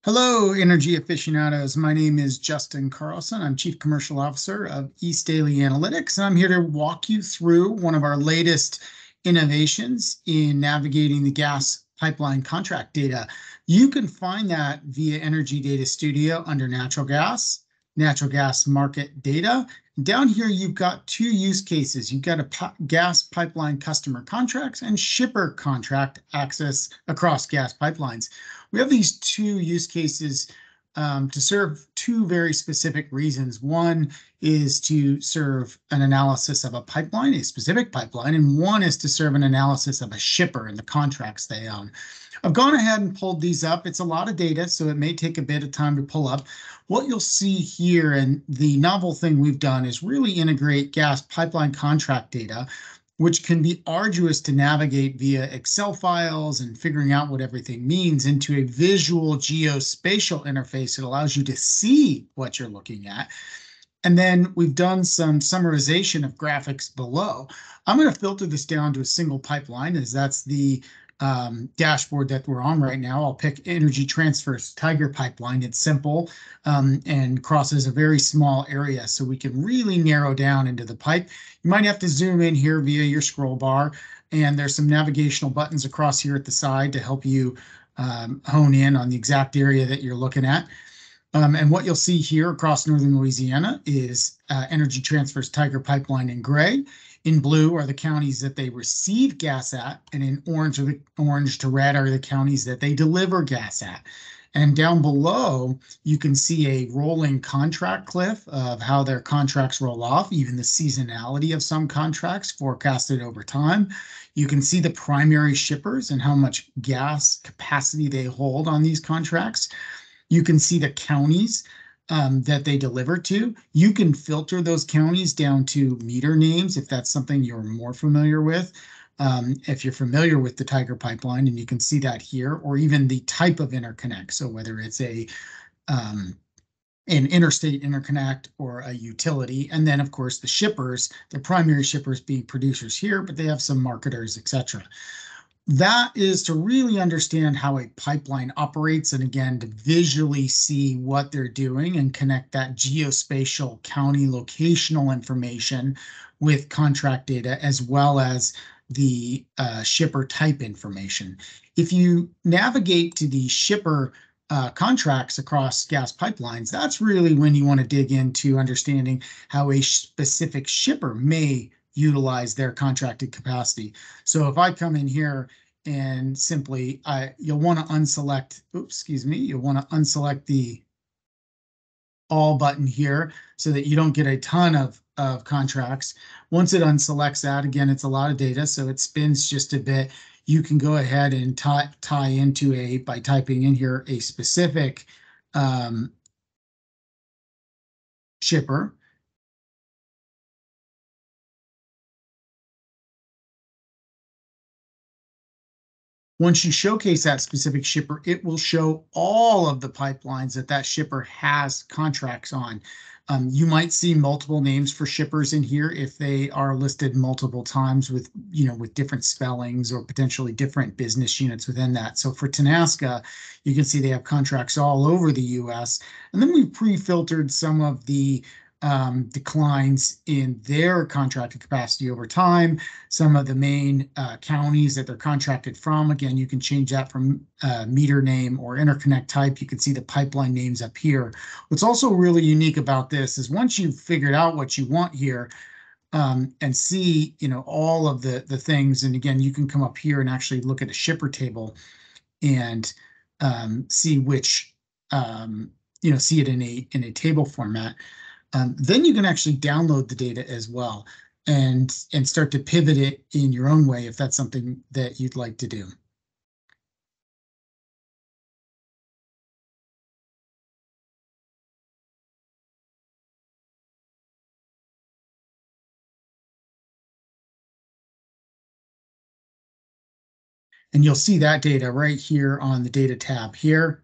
Hello, energy aficionados. My name is Justin Carlson. I'm Chief Commercial Officer of Daley Analytics, and I'm here to walk you through one of our latest innovations in navigating the gas pipeline contract data. You can find that via Energy Data Studio under natural gas market data. Down here, you've got two use cases. You've got a gas pipeline customer contracts and shipper contract access across gas pipelines. We have these two use cases to serve two very specific reasons. One is to serve an analysis of a pipeline, a specific pipeline, and one is to serve an analysis of a shipper and the contracts they own. I've gone ahead and pulled these up. It's a lot of data, so it may take a bit of time to pull up. What you'll see here, and the novel thing we've done, is really integrate gas pipeline contract data, which can be arduous to navigate via Excel files and figuring out what everything means, into a visual geospatial interface that allows you to see what you're looking at. And then we've done some summarization of graphics below. I'm going to filter this down to a single pipeline, as that's the dashboard that we're on right now. I'll pick Energy Transfer's Tiger Pipeline. It's simple and crosses a very small area, so we can really narrow down into the pipe. You might have to zoom in here via your scroll bar, and there's some navigational buttons across here at the side to help you hone in on the exact area that you're looking at. And what you'll see here across northern Louisiana is Energy Transfer's Tiger Pipeline in gray. In blue are the counties that they receive gas at, and in orange to red are the counties that they deliver gas at. And down below, you can see a rolling contract cliff of how their contracts roll off, even the seasonality of some contracts forecasted over time. You can see the primary shippers and how much gas capacity they hold on these contracts. You can see the counties that they deliver to. You can filter those counties down to meter names if that's something you're more familiar with. If you're familiar with the Tiger Pipeline, and you can see that here, or even the type of interconnect. So whether it's an interstate interconnect or a utility, and then of course the shippers, the primary shippers being producers here, but they have some marketers, etc. That is to really understand how a pipeline operates, and again, to visually see what they're doing and connect that geospatial county locational information with contract data, as well as the shipper type information. If you navigate to the shipper contracts across gas pipelines, that's really when you want to dig into understanding how a specific shipper may utilize their contracted capacity. So if I come in here and simply, you'll want to unselect, you'll want to unselect the all button here so that you don't get a ton of contracts. Once it unselects that, again, it's a lot of data, so it spins just a bit. You can go ahead and tie into by typing in here a specific shipper. Once you showcase that specific shipper, it will show all of the pipelines that shipper has contracts on. You might see multiple names for shippers in here if they are listed multiple times with different spellings or potentially different business units within that. So for Tenaska, you can see they have contracts all over the U.S. And then we pre-filtered some of the declines in their contracted capacity over time, some of the main counties that they're contracted from. Again, you can change that from meter name or interconnect type. You can see the pipeline names up here. What's also really unique about this is once you've figured out what you want here, and see all of the things, and again, you can come up here and actually look at a shipper table and see which see it in a table format. Then you can actually download the data as well and start to pivot it in your own way if that's something that you'd like to do. And you'll see that data right here on the data tab here.